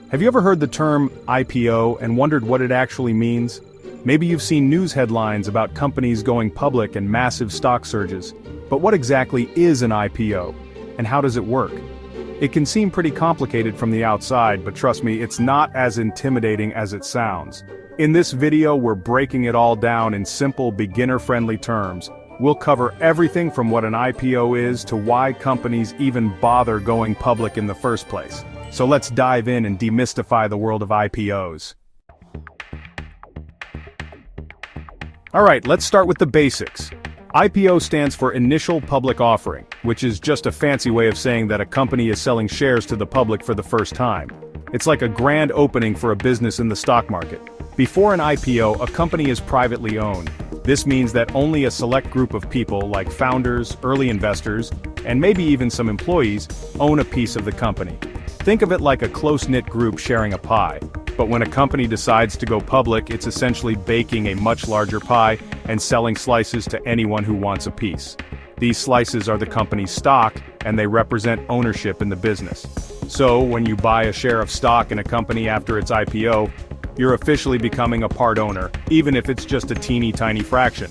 Have you ever heard the term IPO and wondered what it actually means? Maybe you've seen news headlines about companies going public and massive stock surges. But what exactly is an IPO? And how does it work? It can seem pretty complicated from the outside, but trust me, it's not as intimidating as it sounds. In this video, we're breaking it all down in simple, beginner-friendly terms. We'll cover everything from what an IPO is to why companies even bother going public in the first place. So let's dive in and demystify the world of IPOs. Alright, let's start with the basics. IPO stands for Initial Public Offering, which is just a fancy way of saying that a company is selling shares to the public for the first time. It's like a grand opening for a business in the stock market. Before an IPO, a company is privately owned. This means that only a select group of people, like founders, early investors, and maybe even some employees, own a piece of the company. Think of it like a close-knit group sharing a pie. But when a company decides to go public, it's essentially baking a much larger pie and selling slices to anyone who wants a piece. These slices are the company's stock, and they represent ownership in the business. So, when you buy a share of stock in a company after its IPO, you're officially becoming a part owner, even if it's just a teeny tiny fraction.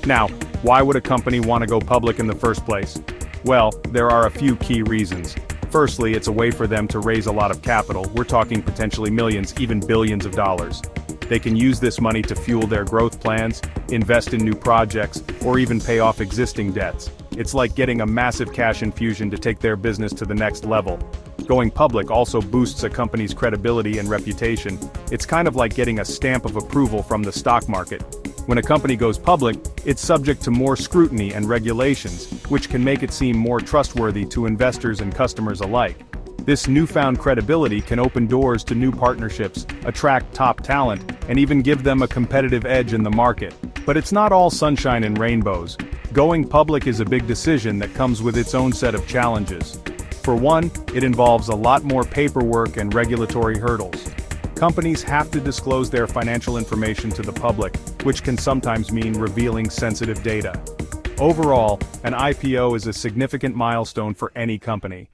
Now, why would a company want to go public in the first place? Well, there are a few key reasons. Firstly, it's a way for them to raise a lot of capital. We're talking potentially millions, even billions of dollars. They can use this money to fuel their growth plans, invest in new projects, or even pay off existing debts. It's like getting a massive cash infusion to take their business to the next level. Going public also boosts a company's credibility and reputation. It's kind of like getting a stamp of approval from the stock market. When a company goes public, it's subject to more scrutiny and regulations, which can make it seem more trustworthy to investors and customers alike. This newfound credibility can open doors to new partnerships, attract top talent, and even give them a competitive edge in the market. But it's not all sunshine and rainbows. Going public is a big decision that comes with its own set of challenges. For one, it involves a lot more paperwork and regulatory hurdles. Companies have to disclose their financial information to the public, which can sometimes mean revealing sensitive data. Overall, an IPO is a significant milestone for any company.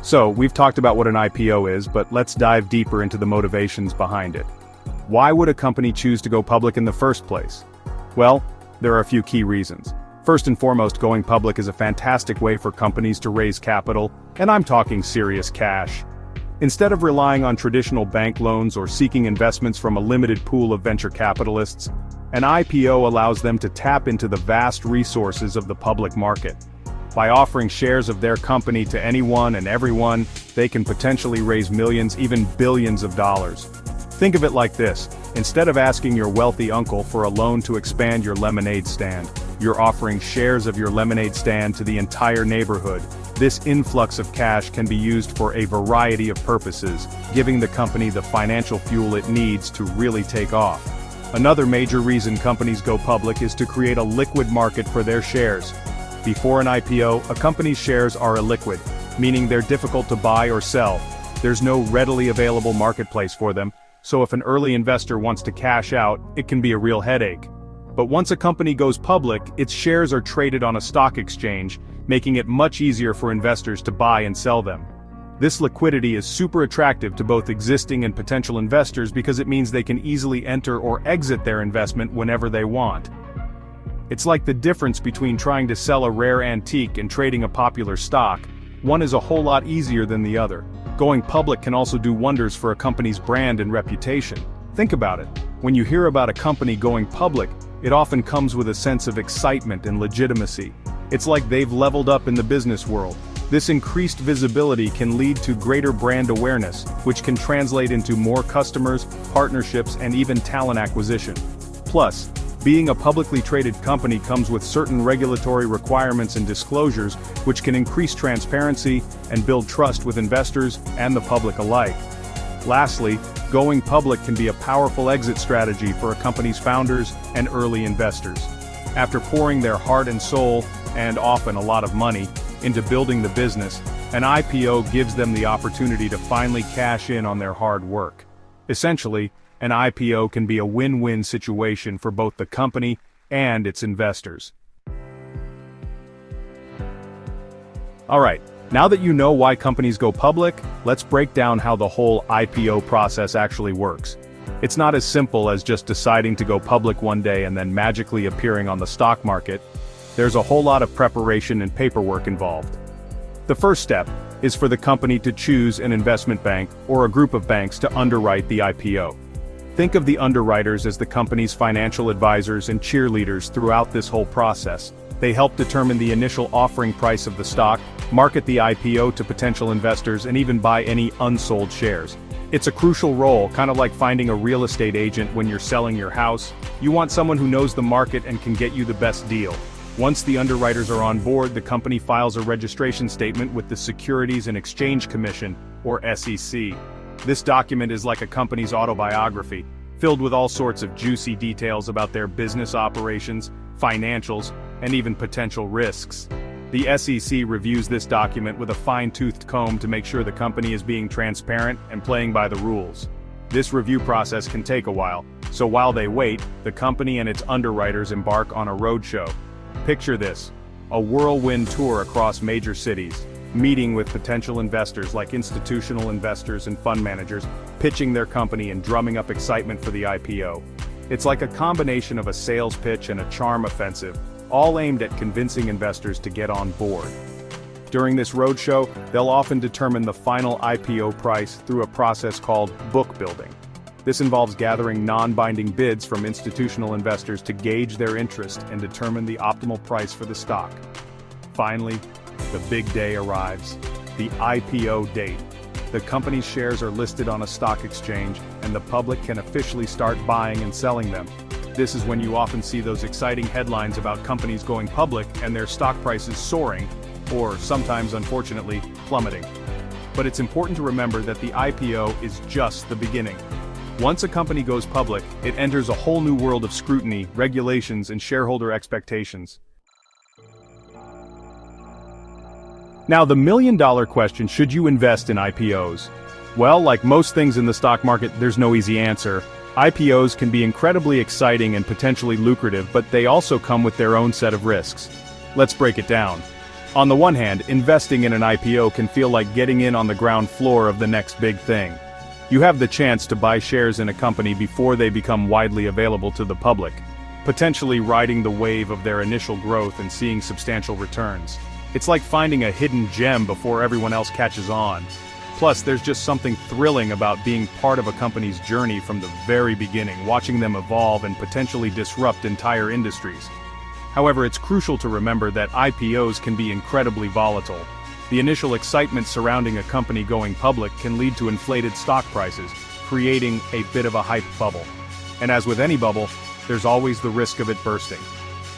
So, we've talked about what an IPO is, but let's dive deeper into the motivations behind it. Why would a company choose to go public in the first place? Well, there are a few key reasons. First and foremost, going public is a fantastic way for companies to raise capital, and I'm talking serious cash. Instead of relying on traditional bank loans or seeking investments from a limited pool of venture capitalists, an IPO allows them to tap into the vast resources of the public market. By offering shares of their company to anyone and everyone, they can potentially raise millions, even billions of dollars. Think of it like this: instead of asking your wealthy uncle for a loan to expand your lemonade stand, you're offering shares of your lemonade stand to the entire neighborhood. This influx of cash can be used for a variety of purposes, giving the company the financial fuel it needs to really take off. Another major reason companies go public is to create a liquid market for their shares. Before an IPO, a company's shares are illiquid, meaning they're difficult to buy or sell. There's no readily available marketplace for them, so if an early investor wants to cash out, it can be a real headache. But once a company goes public, its shares are traded on a stock exchange, making it much easier for investors to buy and sell them. This liquidity is super attractive to both existing and potential investors because it means they can easily enter or exit their investment whenever they want. It's like the difference between trying to sell a rare antique and trading a popular stock. One is a whole lot easier than the other. Going public can also do wonders for a company's brand and reputation. Think about it. When you hear about a company going public, it often comes with a sense of excitement and legitimacy. It's like they've leveled up in the business world. This increased visibility can lead to greater brand awareness, which can translate into more customers, partnerships, and even talent acquisition. Plus, being a publicly traded company comes with certain regulatory requirements and disclosures, which can increase transparency and build trust with investors and the public alike. Lastly, going public can be a powerful exit strategy for a company's founders and early investors. After pouring their heart and soul, and often a lot of money, into building the business, an IPO gives them the opportunity to finally cash in on their hard work. Essentially, an IPO can be a win-win situation for both the company and its investors. Alright, now that you know why companies go public, let's break down how the whole IPO process actually works. It's not as simple as just deciding to go public one day and then magically appearing on the stock market. There's a whole lot of preparation and paperwork involved. The first step is for the company to choose an investment bank or a group of banks to underwrite the IPO. Think of the underwriters as the company's financial advisors and cheerleaders throughout this whole process. They help determine the initial offering price of the stock, market the IPO to potential investors, and even buy any unsold shares. It's a crucial role, kind of like finding a real estate agent when you're selling your house. You want someone who knows the market and can get you the best deal. Once the underwriters are on board, the company files a registration statement with the Securities and Exchange Commission, or SEC. This document is like a company's autobiography, filled with all sorts of juicy details about their business operations, financials, and even potential risks. The SEC reviews this document with a fine-toothed comb to make sure the company is being transparent and playing by the rules. This review process can take a while, so while they wait, the company and its underwriters embark on a roadshow. Picture this: a whirlwind tour across major cities, meeting with potential investors like institutional investors and fund managers, pitching their company and drumming up excitement for the IPO. It's like a combination of a sales pitch and a charm offensive, all aimed at convincing investors to get on board. During this roadshow, they'll often determine the final IPO price through a process called book building. This involves gathering non-binding bids from institutional investors to gauge their interest and determine the optimal price for the stock. Finally, the big day arrives, the IPO date. The company's shares are listed on a stock exchange, and the public can officially start buying and selling them. This is when you often see those exciting headlines about companies going public and their stock prices soaring, or sometimes, unfortunately, plummeting. But it's important to remember that the IPO is just the beginning. Once a company goes public, it enters a whole new world of scrutiny, regulations, and shareholder expectations. Now, the million-dollar question: should you invest in IPOs? Well, like most things in the stock market, there's no easy answer. IPOs can be incredibly exciting and potentially lucrative, but they also come with their own set of risks. Let's break it down. On the one hand, investing in an IPO can feel like getting in on the ground floor of the next big thing. You have the chance to buy shares in a company before they become widely available to the public, potentially riding the wave of their initial growth and seeing substantial returns. It's like finding a hidden gem before everyone else catches on. Plus, there's just something thrilling about being part of a company's journey from the very beginning, watching them evolve and potentially disrupt entire industries. However, it's crucial to remember that IPOs can be incredibly volatile. The initial excitement surrounding a company going public can lead to inflated stock prices, creating a bit of a hype bubble. And as with any bubble, there's always the risk of it bursting.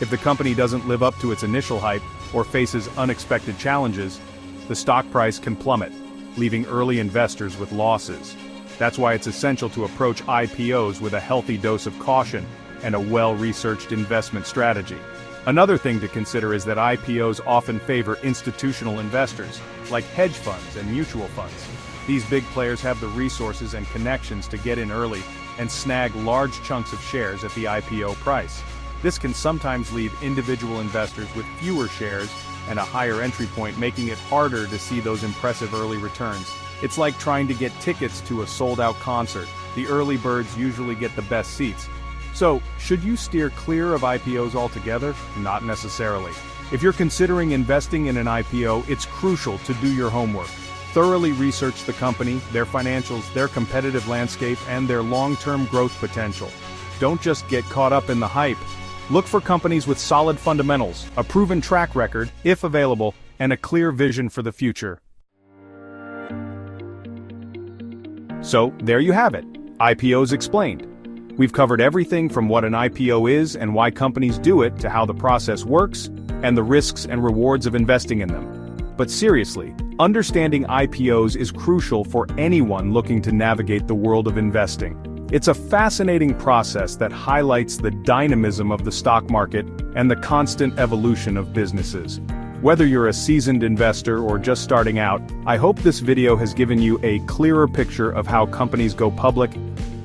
If the company doesn't live up to its initial hype or faces unexpected challenges, the stock price can plummet, leaving early investors with losses. That's why it's essential to approach IPOs with a healthy dose of caution and a well-researched investment strategy. Another thing to consider is that IPOs often favor institutional investors, like hedge funds and mutual funds. These big players have the resources and connections to get in early and snag large chunks of shares at the IPO price. This can sometimes leave individual investors with fewer shares and a higher entry point, making it harder to see those impressive early returns. It's like trying to get tickets to a sold-out concert. The early birds usually get the best seats. So, should you steer clear of IPOs altogether? Not necessarily. If you're considering investing in an IPO, it's crucial to do your homework. Thoroughly research the company, their financials, their competitive landscape, and their long-term growth potential. Don't just get caught up in the hype. Look for companies with solid fundamentals, a proven track record, if available, and a clear vision for the future. So, there you have it. IPOs explained. We've covered everything from what an IPO is and why companies do it to how the process works and the risks and rewards of investing in them. But seriously, understanding IPOs is crucial for anyone looking to navigate the world of investing. It's a fascinating process that highlights the dynamism of the stock market and the constant evolution of businesses. Whether you're a seasoned investor or just starting out, I hope this video has given you a clearer picture of how companies go public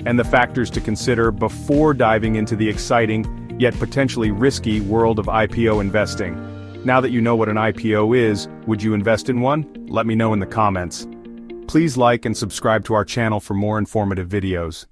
and the factors to consider before diving into the exciting, yet potentially risky world of IPO investing. Now that you know what an IPO is, would you invest in one? Let me know in the comments. Please like and subscribe to our channel for more informative videos.